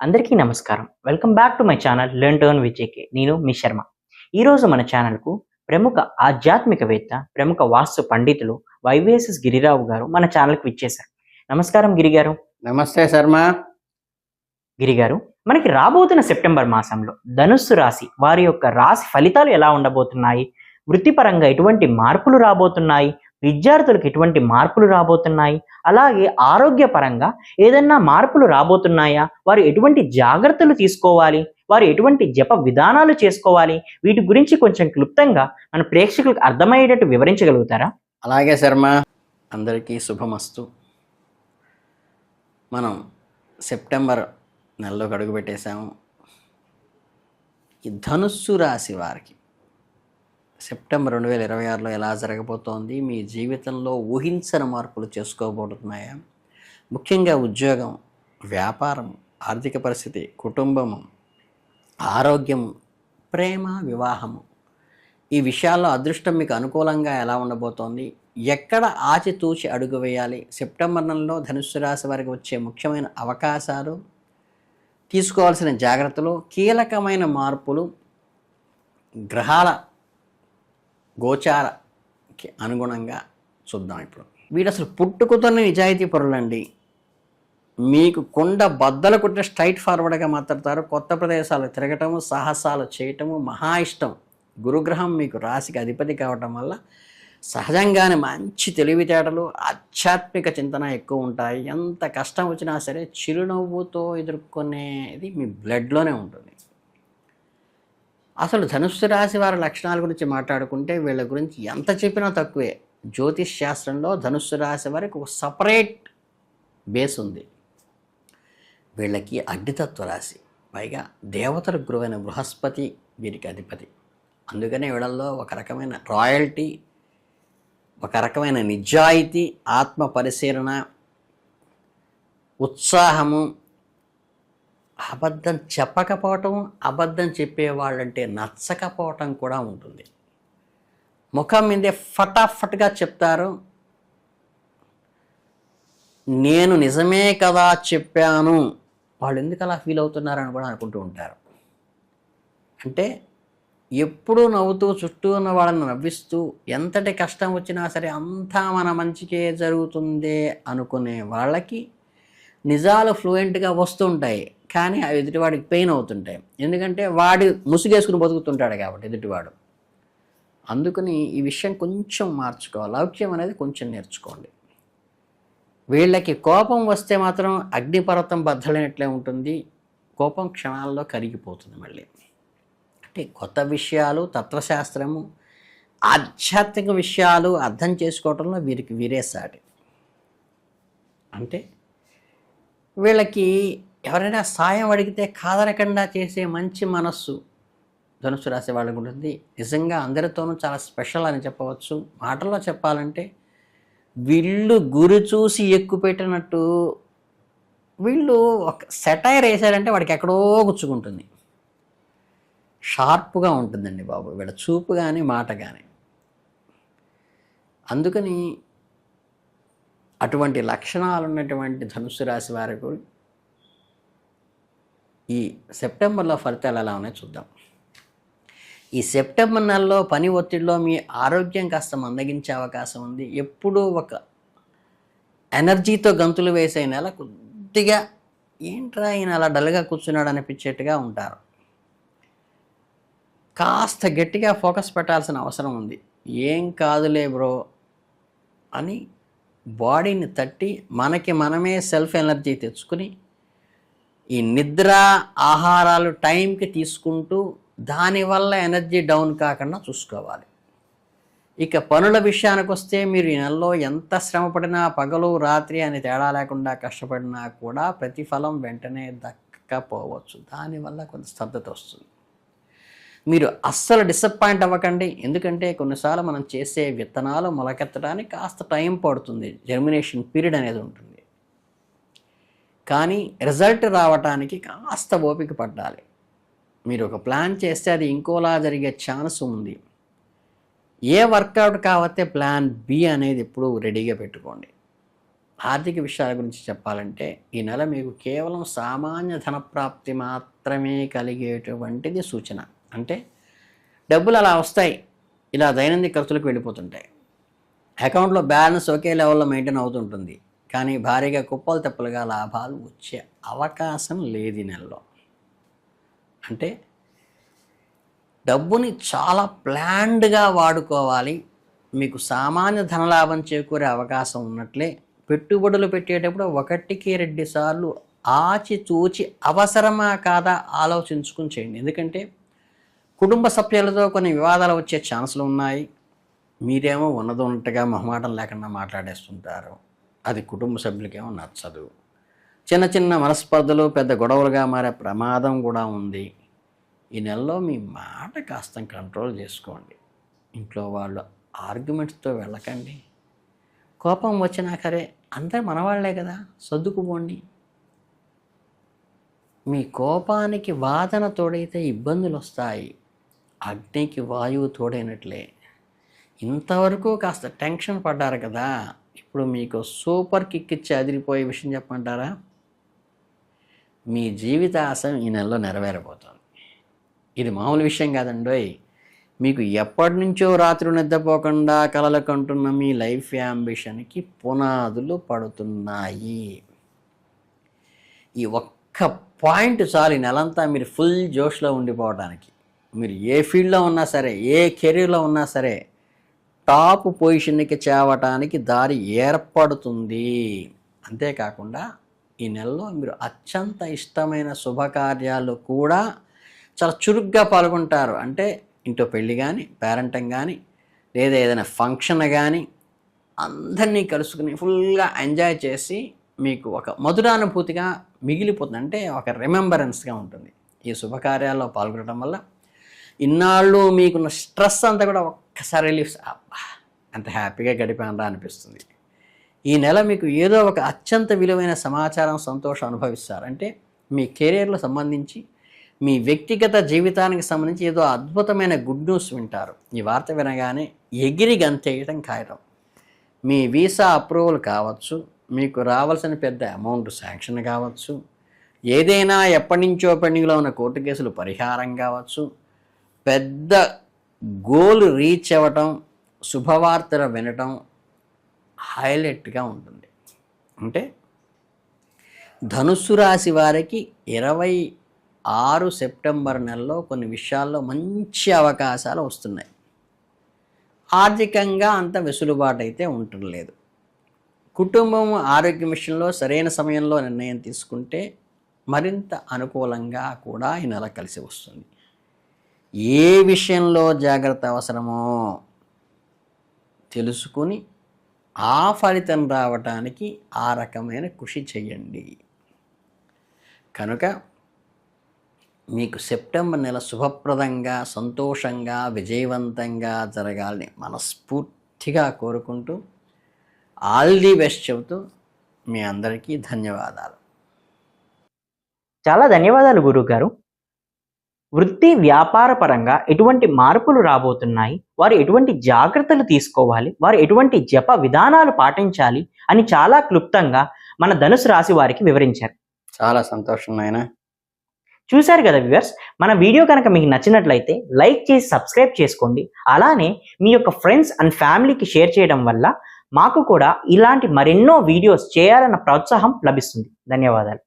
అందరికీ నమస్కారం. Welcome back to my channel learn to earn with JK. నేను మీ శర్మ. ఈరోజు మన ఛానల్‌కు ప్రముఖ ఆధ్యాత్మికవేత్త, ప్రముఖ వాస్తు పండితులు వైవీఎస్ఎస్ గిరిరావు గారు మన ఛానల్‌కి విచ్చేశారు. నమస్కారం గిరిగారు. నమస్తే శర్మ. గిరిగారు, మనకి రాబోతున్న సెప్టెంబర్ మాసంలో ధనుస్సు రాశి వారి యొక్క రాశి ఫలితాలు ఎలా ఉండబోతున్నాయి? వృత్తిపరంగా ఎటువంటి మార్పులు రాబోతున్నాయి? విద్యార్థులకు ఎటువంటి మార్పులు రాబోతున్నాయి? అలాగే ఆరోగ్యపరంగా ఏదన్నా మార్పులు రాబోతున్నాయా? వారు ఎటువంటి జాగ్రత్తలు తీసుకోవాలి? వారు ఎటువంటి జప విధానాలు చేసుకోవాలి? వీటి గురించి కొంచెం క్లుప్తంగా మన ప్రేక్షకులకు అర్థమయ్యేటట్టు వివరించగలుగుతారా? అలాగే శర్మ. అందరికీ శుభమస్తు. మనం సెప్టెంబర్ నెలలోకి అడుగుపెట్టేశాము. ఈ ధనుస్సు రాశి వారికి సెప్టెంబర్ 2026లో ఎలా జరగబోతోంది? మీ జీవితంలో ఊహించని మార్పులు చేసుకోబోతున్నాయా? ముఖ్యంగా ఉద్యోగం, వ్యాపారం, ఆర్థిక పరిస్థితి, కుటుంబము, ఆరోగ్యము, ప్రేమ, వివాహము, ఈ విషయాల్లో అదృష్టం మీకు అనుకూలంగా ఎలా ఉండబోతోంది? ఎక్కడ ఆచితూచి అడుగు వేయాలి? సెప్టెంబర్ నెలలో ధనుస్సు రాశి వారికి వచ్చే ముఖ్యమైన అవకాశాలు, తీసుకోవాల్సిన జాగ్రత్తలు, కీలకమైన మార్పులు, గ్రహాల గోచారకి అనుగుణంగా చూద్దాం. ఇప్పుడు వీడు అసలు పుట్టుకతోనే నిజాయితీ పరులండి. మీకు కుండ బద్దలు కొట్టిన స్ట్రైట్ ఫార్వర్డ్గా మాట్లాడతారు. కొత్త ప్రదేశాలు తిరగటము, సాహసాలు చేయటము మహా ఇష్టం. గురుగ్రహం మీకు రాశికి అధిపతి కావటం వల్ల సహజంగానే మంచి తెలివితేటలు, ఆధ్యాత్మిక చింతన ఎక్కువ ఉంటాయి. ఎంత కష్టం వచ్చినా సరే చిరునవ్వుతో ఎదుర్కొనేది మీ బ్లడ్లోనే ఉంటుంది. అసలు ధనుస్సు రాశి వారి లక్షణాల గురించి మాట్లాడుకుంటే వీళ్ళ గురించి ఎంత చెప్పినా తక్కువే. జ్యోతిష్ శాస్త్రంలో ధనుస్సు రాశి వారికి ఒక సపరేట్ బేస్ ఉంది. వీళ్ళకి అగ్నితత్వ రాశి, పైగా దేవతల గురువైన బృహస్పతి వీరికి అధిపతి. అందుకనే వీళ్ళల్లో ఒక రకమైన రాయల్టీ, ఒక రకమైన నిజాయితీ, ఆత్మ పరిశీలన, ఉత్సాహము, అబద్ధం చెప్పకపోవటం, అబద్ధం చెప్పేవాళ్ళంటే నచ్చకపోవటం కూడా ఉంటుంది. ముఖం మీదే ఫటాఫట్గా చెప్తారు. నేను నిజమే కదా చెప్పాను, వాళ్ళు ఎందుకు అలా ఫీల్ అవుతున్నారని కూడా అనుకుంటూ ఉంటారు. అంటే ఎప్పుడూ నవ్వుతూ చుట్టూ ఉన్న వాళ్ళని నవ్విస్తూ, ఎంతటి కష్టం వచ్చినా సరే అంతా మన మంచికే జరుగుతుందే అనుకునే వాళ్ళకి నిజాలు ఫ్లూయెంట్గా వస్తుంటాయి, కానీ అవి ఎదుటివాడికి పెయిన్ అవుతుంటాయి. ఎందుకంటే వాడు ముసుగేసుకుని బతుకుతుంటాడు కాబట్టి ఎదుటివాడు. అందుకని ఈ విషయం కొంచెం మార్చుకోవాలి. లౌక్యం అనేది కొంచెం నేర్చుకోండి. వీళ్ళకి కోపం వస్తే మాత్రం అగ్నిపర్వతం బద్దలైనట్లే ఉంటుంది. కోపం క్షణాల్లో కరిగిపోతుంది. మళ్ళీ అంటే కొత్త విషయాలు, తత్వశాస్త్రము, ఆధ్యాత్మిక విషయాలు అర్థం చేసుకోవడంలో వీరికి వీరే సాటి. అంటే వీళ్ళకి ఎవరైనా సాయం అడిగితే కాదనకుండా చేసే మంచి మనస్సు ధనుసు రాశి వాళ్ళకు ఉంటుంది. నిజంగా అందరితోనూ చాలా స్పెషల్ అని చెప్పవచ్చు. మాటల్లో చెప్పాలంటే వీళ్ళు గురి చూసి ఎక్కువ పెట్టినట్టు, వీళ్ళు ఒక సెటైర్ వేసారంటే వాడికి ఎక్కడో గుచ్చుకుంటుంది. షార్ప్గా ఉంటుందండి బాబు వీళ్ళ చూపు కానీ మాట కానీ. అందుకని అటువంటి లక్షణాలు ఉన్నటువంటి ధనుస్సు రాశి వారికి ఈ సెప్టెంబర్లో ఫలితాలు ఎలా ఉన్నాయో చూద్దాం. ఈ సెప్టెంబర్ నెలలో పని ఒత్తిడిలో మీ ఆరోగ్యం కాస్త మందగించే అవకాశం ఉంది. ఎప్పుడూ ఒక ఎనర్జీతో గంతులు వేసే నెల కొద్దిగా ఏంట్రా ఈయన అలా డల్గా కూర్చున్నాడు అనిపించేట్టుగా ఉంటారు. కాస్త గట్టిగా ఫోకస్ పెట్టాల్సిన అవసరం ఉంది. ఏం కాదులే బ్రో అని బాడీని తట్టి మనకి మనమే సెల్ఫ్ ఎనర్జీ తెచ్చుకుని ఈ నిద్ర, ఆహారాలు టైంకి తీసుకుంటూ దానివల్ల ఎనర్జీ డౌన్ కాకుండా చూసుకోవాలి. ఇక పనుల విషయానికి వస్తే మీరు ఈ నెలలో ఎంత శ్రమపడినా, పగలు రాత్రి అని తేడా లేకుండా కష్టపడినా కూడా ప్రతిఫలం వెంటనే దక్కకపోవచ్చు. దానివల్ల కొంత స్తబ్దత వస్తుంది. మీరు అస్సలు డిసప్పాయింట్ అవ్వకండి. ఎందుకంటే కొన్నిసార్లు మనం చేసే విత్తనాలు మొలకెత్తడానికి కాస్త టైం పడుతుంది. జర్మినేషన్ పీరియడ్ అనేది ఉంటుంది. కానీ రిజల్ట్ రావటానికి కాస్త ఓపిక పట్టాలి. మీరు ఒక ప్లాన్ చేస్తే అది ఇంకోలా జరిగే ఛాన్స్ ఉంది. ఏ వర్కౌట్ కావతే ప్లాన్ బి అనేది ఎప్పుడు రెడీగా పెట్టుకోండి. ఆర్థిక విషయాల గురించి చెప్పాలంటే ఈ నెల మీకు కేవలం సామాన్య ధనప్రాప్తి మాత్రమే కలిగేటువంటిది సూచన. అంటే డబ్బులు అలా వస్తాయి, ఇలా దైనందిక ఖర్చులకు వెళ్ళిపోతుంటాయి. అకౌంట్లో బ్యాలెన్స్ ఒకే లెవెల్లో మెయింటైన్ అవుతుంటుంది, కానీ భారీగా కుప్పలు తెప్పలుగా లాభాలు వచ్చే అవకాశం లేదు ఈ నెలలో. అంటే డబ్బుని చాలా ప్లాన్డ్గా వాడుకోవాలి. మీకు సామాన్య ధనలాభం చేకూరే అవకాశం ఉన్నట్లే పెట్టుబడులు పెట్టేటప్పుడు 1-2 సార్లు ఆచితూచి అవసరమా కాదా ఆలోచించుకుని చేయండి. ఎందుకంటే కుటుంబ సభ్యులతో కొన్ని వివాదాలు వచ్చే ఛాన్సులు ఉన్నాయి. మీరేమో ఉన్నది ఉన్నట్టుగా మొహమాటం లేకుండా మాట్లాడేస్తుంటారు, అది కుటుంబ సభ్యులకేమో నచ్చదు. చిన్న చిన్న మనస్పర్ధలు పెద్ద గొడవలుగా మారే ప్రమాదం కూడా ఉంది. ఈ నెలలో మీ మాట కాస్త కంట్రోల్ చేసుకోండి. ఇంట్లో వాళ్ళు ఆర్గ్యుమెంట్స్తో వెళ్ళకండి. కోపం వచ్చినా సరే అందరూ మనవాళ్లే కదా, సర్దుకుపోండి. మీ కోపానికి వాదన తోడైతే ఇబ్బందులు వస్తాయి, అగ్నికి వాయువు తోడైనట్లే. ఇంతవరకు కాస్త టెన్షన్ పడ్డారు కదా, ఇప్పుడు మీకు సూపర్ కిక్ ఇచ్చి అదిరిపోయే విషయం చెప్పమంటారా? మీ జీవిత ఆశ ఈ నెలలో నెరవేరబోతోంది. ఇది మామూలు విషయం కాదండోయ్. మీకు ఎప్పటి నుంచో రాత్రి నిద్రపోకుండా కలలు కంటున్న మీ లైఫ్ యాంబిషన్కి పునాదులు పడుతున్నాయి. ఈ ఒక్క పాయింట్ చాలు ఈ నెలంతా మీరు ఫుల్ జోష్లో ఉండిపోవడానికి. మీరు ఏ ఫీల్డ్లో ఉన్నా సరే, ఏ కెరీర్లో ఉన్నా సరే టాప్ పొజిషన్కి చేరడానికి దారి ఏర్పడుతుంది. అంతేకాకుండా ఈ నెలలో మీరు అత్యంత ఇష్టమైన శుభకార్యాలు కూడా చాలా చురుగ్గా పాల్గొంటారు. అంటే ఇంట్లో పెళ్ళి కానీ, పేరెంటింగ్ కానీ, లేదా ఏదైనా ఫంక్షన్ కానీ అందరినీ కలుసుకుని ఫుల్గా ఎంజాయ్ చేసి మీకు ఒక మధురానుభూతిగా మిగిలిపోతుంది. అంటే ఒక రిమెంబరెన్స్గా ఉంటుంది. ఈ శుభకార్యాల్లో పాల్గొనడం వల్ల ఇన్నాళ్ళు మీకున్న స్ట్రెస్ అంతా కూడా ఒక్కసారి రిలీఫ్, అంత హ్యాపీగా గడిపానరా అనిపిస్తుంది. ఈ నెల మీకు ఏదో ఒక అత్యంత విలువైన సమాచారం, సంతోషం అనుభవిస్తారు. అంటే మీ కెరీర్లో సంబంధించి, మీ వ్యక్తిగత జీవితానికి సంబంధించి ఏదో అద్భుతమైన గుడ్ న్యూస్ వింటారు. ఈ వార్త వినగానే ఎగిరి గంతేయటం ఖాయం. మీ వీసా అప్రూవల్ కావచ్చు, మీకు రావాల్సిన పెద్ద అమౌంట్ శాంక్షన్ కావచ్చు, ఏదైనా ఎప్పటి నుంచో పెండింగ్లో ఉన్న కోర్టు కేసులు పరిహారం కావచ్చు, పెద్ద గోల్ రీచ్ అవ్వటం, శుభవార్తలు వినటం హైలైట్గా ఉంటుంది. అంటే ధనుస్సు రాశి వారికి 26 సెప్టెంబర్ నెలలో కొన్ని విషయాల్లో మంచి అవకాశాలు వస్తున్నాయి. ఆర్థికంగా అంత వెసులుబాటు అయితే ఉండలేదు. కుటుంబం ఆరోగ్య విషయంలో సరైన సమయంలో నిర్ణయం తీసుకుంటే మరింత అనుకూలంగా కూడా ఈ నెల కలిసి వస్తుంది. ఏ విషయంలో జాగ్రత్త అవసరమో తెలుసుకుని ఆ ఫలితం రావటానికి ఆ రకమైన కృషి చేయండి. కనుక మీకు సెప్టెంబర్ నెల శుభప్రదంగా, సంతోషంగా, విజయవంతంగా జరగాలని మనస్ఫూర్తిగా కోరుకుంటూ ఆల్ ది బెస్ట్ చెబుతూ మీ అందరికీ ధన్యవాదాలు. చాలా ధన్యవాదాలు గురువుగారు. వృత్తి వ్యాపార పరంగా ఎటువంటి మార్పులు రాబోతున్నాయి, వారు ఎటువంటి జాగ్రత్తలు తీసుకోవాలి, వారు ఎటువంటి జప విధానాలు పాటించాలి అని చాలా క్లుప్తంగా మన ధనుసు రాశి వారికి వివరించారు. చాలా సంతోషం నాయనా. చూశారు కదా వ్యూవర్స్, మన వీడియో కనుక మీకు నచ్చినట్లయితే లైక్ చేసి సబ్స్క్రైబ్ చేసుకోండి. అలానే మీ యొక్క ఫ్రెండ్స్ అండ్ ఫ్యామిలీకి షేర్ చేయడం వల్ల మాకు కూడా ఇలాంటి మరెన్నో వీడియోస్ చేయాలన్న ప్రోత్సాహం లభిస్తుంది. ధన్యవాదాలు.